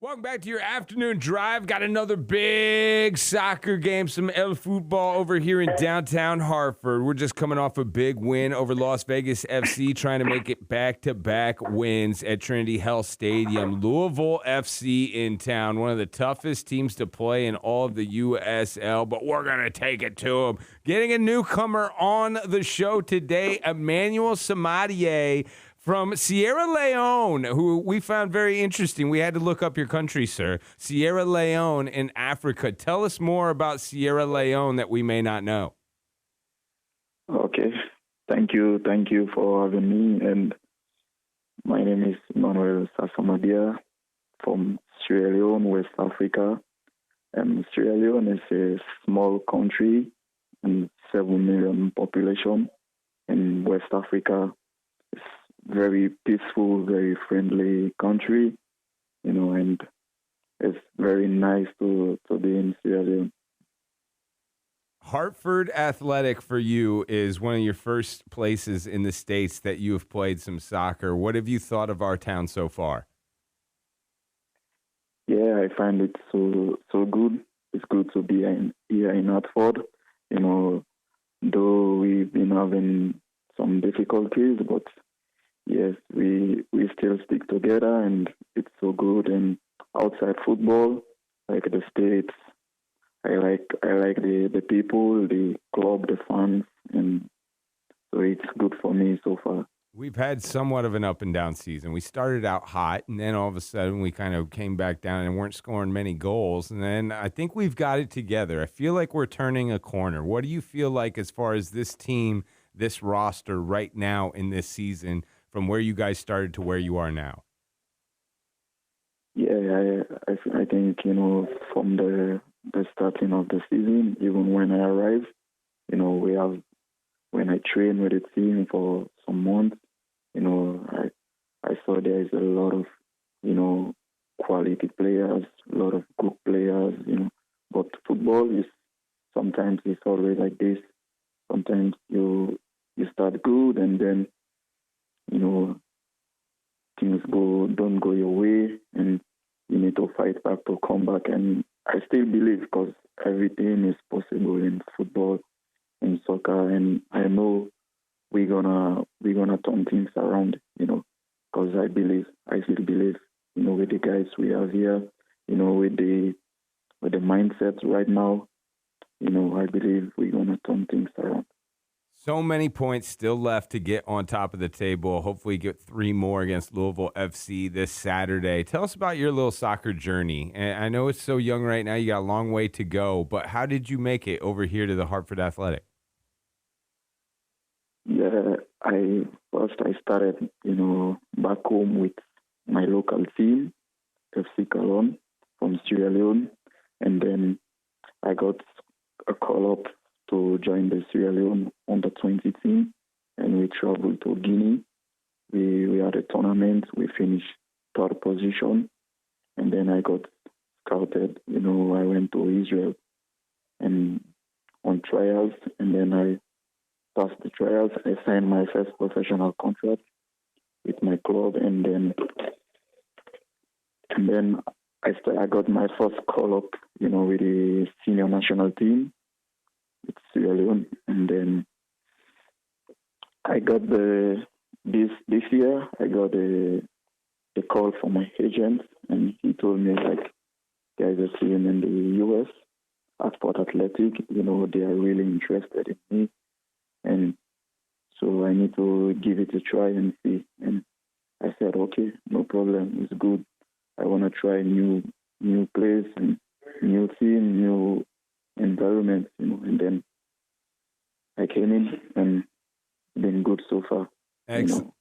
Welcome back to your afternoon drive. Got another big soccer game, some El Football over here in downtown Hartford. We're just coming off a big win over Las Vegas FC, trying to make it back-to-back wins at Trinity Health Stadium. Louisville FC in town, one of the toughest teams to play in all of the USL, but we're going to take it to them. Getting a newcomer on the show today, Emmanuel Samadia from Sierra Leone, who we found very interesting. We had to look up your country, sir. Sierra Leone in Africa. Tell us more about Sierra Leone that we may not know. Okay. Thank you for having me. And my name is Emmanuel Samadia from Sierra Leone, West Africa. And Sierra Leone is a small country and 7 million population in West Africa. It's very peaceful, very friendly country, and it's very nice to be in Sierra Leone. Hartford Athletic for you is one of your first places in the States that you have played some soccer. What have you thought of our town so far? Yeah, I find it so good. It's good to be here in Hartford. Though we've been having some difficulties, but yes, we still stick together, and it's so good. And outside football, like the States, I like the people, the club, the fans, and so it's good for me so far. We've had somewhat of an up and down season. We started out hot, and then all of a sudden we kind of came back down and weren't scoring many goals. And then I think we've got it together. I feel like we're turning a corner. What do you feel like as far as this team, this roster right now in this season, from where you guys started to where you are now? Yeah, I think, from the starting of the season, even when I arrived, when I trained with the team for some months, I saw there is a lot of, quality players, a lot of good players, but football is sometimes it's always like this. Sometimes you start good and then things don't go your way, and you need to fight back to come back. And I still believe, because everything is possible in football, in soccer, and I know we're gonna turn things around. Because I still believe, with the guys we have here, with the mindset right now, I believe we're gonna turn things around. So many points still left to get on top of the table. Hopefully get 3 more against Louisville FC this Saturday. Tell us about your little soccer journey. And I know it's so young right now. You got a long way to go. But how did you make it over here to the Hartford Athletic? Yeah, I started, back home with my local team, FC Cologne from Sierra Leone. And then I got a call up to join the Sierra Leone under-20 team, and we traveled to Guinea. We had a tournament. We finished 3rd position, and then I got scouted. I went to Israel and on trials, and then I passed the trials. I signed my first professional contract with my club, and then I got my first call up, with the senior national team. It's Sierra Leone, and then I got this year I got a call from my agent, and he told me, like, there's a team in the US, Hartford Athletic, they are really interested in me, and so I need to give it a try and see. And I said, okay, no problem, it's good. I want to try new place and new team, new environment, and then I came in and been good so far. Excellent.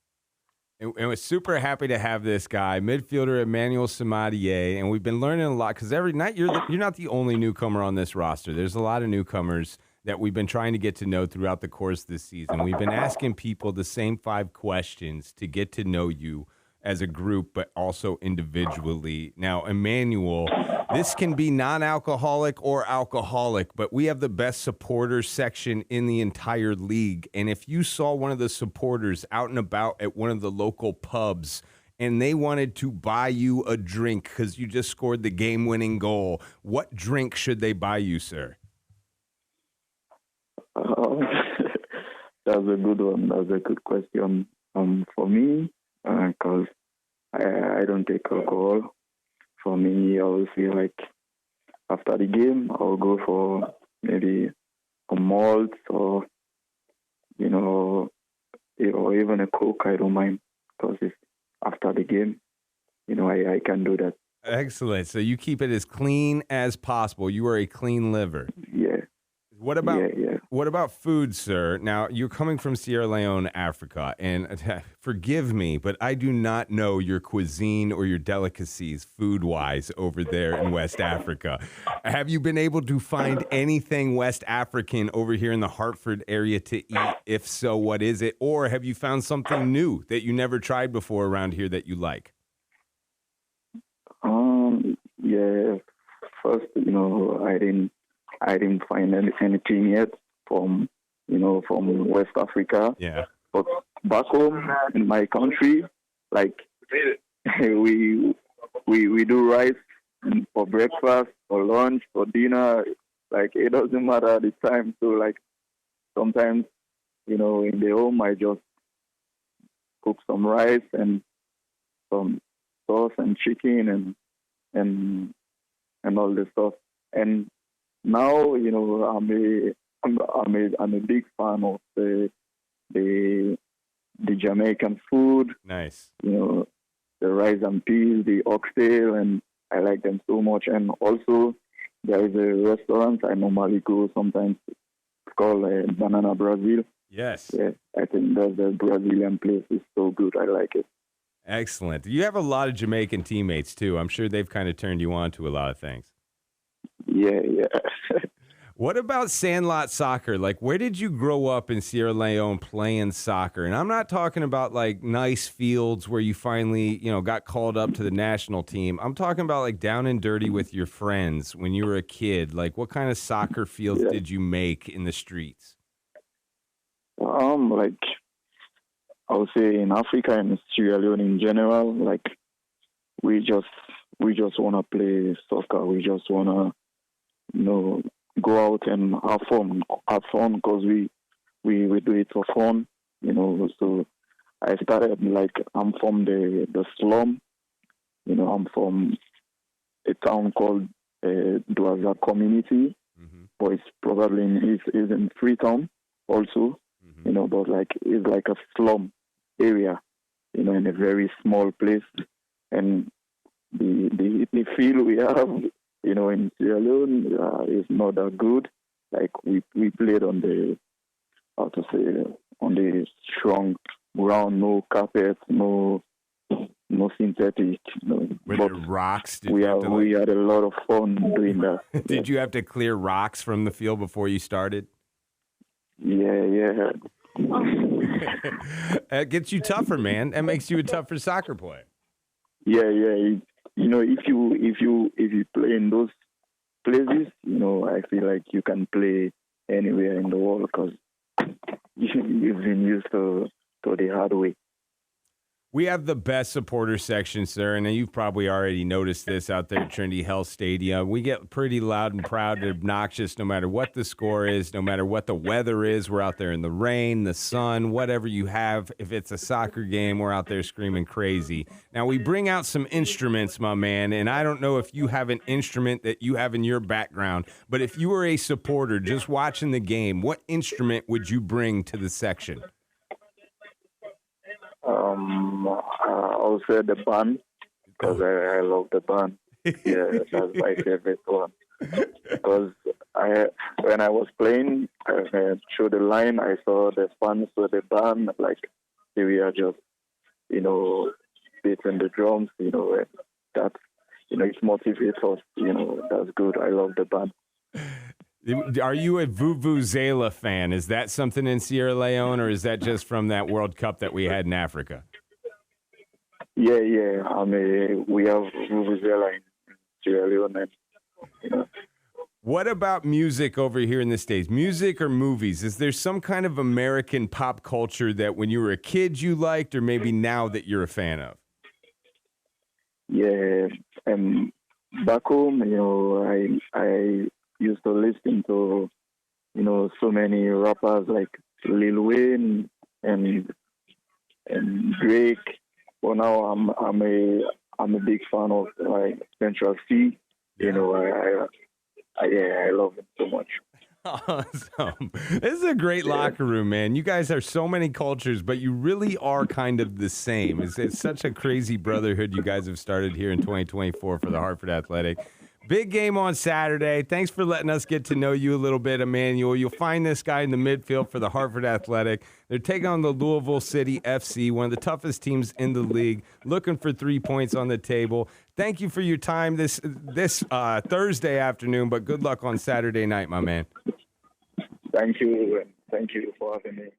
And we're super happy to have this guy, midfielder Emmanuel Samadia, and we've been learning a lot because every night you're not the only newcomer on this roster. There's a lot of newcomers that we've been trying to get to know throughout the course of this season. We've been asking people the same 5 questions to get to know you as a group, but also individually. Now, Emmanuel, this can be non-alcoholic or alcoholic, but we have the best supporters section in the entire league. And if you saw one of the supporters out and about at one of the local pubs and they wanted to buy you a drink because you just scored the game-winning goal, what drink should they buy you, sir? That's a good one. That's a good question. For me, because I don't take alcohol. For me, I will feel like after the game, I'll go for maybe a malt or or even a Coke. I don't mind because it's after the game. I can do that. Excellent. So you keep it as clean as possible. You are a clean liver. Yeah. What about Yeah. what about food, sir? Now, you're coming from Sierra Leone, Africa, and forgive me, but I do not know your cuisine or your delicacies food-wise over there in West Africa. Have you been able to find anything West African over here in the Hartford area to eat? If so, what is it? Or have you found something new that you never tried before around here that you like? Yeah. First, I didn't find anything yet from West Africa. Yeah. But back home in my country, like we do rice for breakfast, for lunch, for dinner. Like it doesn't matter at the time. So like sometimes, in the home I just cook some rice and some sauce and chicken and all this stuff. And now, I'm a big fan of the Jamaican food. Nice. The rice and peas, the oxtail, and I like them so much. And also, there is a restaurant I normally go sometimes. It's called Banana Brazil. Yes. Yeah, I think that's the Brazilian place. It's so good. I like it. Excellent. You have a lot of Jamaican teammates, too. I'm sure they've kind of turned you on to a lot of things. Yeah. What about sandlot soccer? Like, where did you grow up in Sierra Leone playing soccer? And I'm not talking about, like, nice fields where you finally, got called up to the national team. I'm talking about, like, down and dirty with your friends when you were a kid. Like, what kind of soccer fields did you make in the streets? Like, I would say in Africa and Sierra Leone in general, like, we just want to play soccer. We just want to, go out and have fun because we do it for fun, So I started like I'm from the slum, I'm from a town called Duaza Community, but it's probably is in Freetown also, but like it's like a slum area, in a very small place, and the field we have. In Sierra Leone, is not that good. Like we played on the strong ground, no carpet, no synthetic. Were there rocks? We had a lot of fun doing that. Did you have to clear rocks from the field before you started? Yeah. That gets you tougher, man. That makes you a tougher soccer player. Yeah. If you play in those places, I feel like you can play anywhere in the world because you've been used to the hard way. We have the best supporter section, sir, and you've probably already noticed this out there at Trinity Health Stadium. We get pretty loud and proud and obnoxious no matter what the score is, no matter what the weather is. We're out there in the rain, the sun, whatever you have. If it's a soccer game, we're out there screaming crazy. Now, we bring out some instruments, my man, and I don't know if you have an instrument that you have in your background, but if you were a supporter just watching the game, what instrument would you bring to the section? I'll say the band because I love the band. Yeah, that's my favorite one. Because when I was playing through the line, I saw the fans with the band, like they were just, beating the drums, and that, it motivates us, that's good. I love the band. Are you a Vuvuzela fan? Is that something in Sierra Leone, or is that just from that World Cup that we had in Africa? Yeah. We have Vuvuzela in Sierra Leone. What about music over here in the States? Music or movies? Is there some kind of American pop culture that when you were a kid you liked, or maybe now that you're a fan of? Yeah, back home, I used to listen to, so many rappers like Lil Wayne and Drake. But now I'm a big fan of like Central C. You know, I love it so much. Awesome. This is a great locker room, man. You guys are so many cultures, but you really are kind of the same. It's such a crazy brotherhood you guys have started here in 2024 for the Hartford Athletic. Big game on Saturday. Thanks for letting us get to know you a little bit, Emmanuel. You'll find this guy in the midfield for the Hartford Athletic. They're taking on the Louisville City FC, one of the toughest teams in the league, looking for 3 points on the table. Thank you for your time this Thursday afternoon, but good luck on Saturday night, my man. Thank you. Thank you for having me.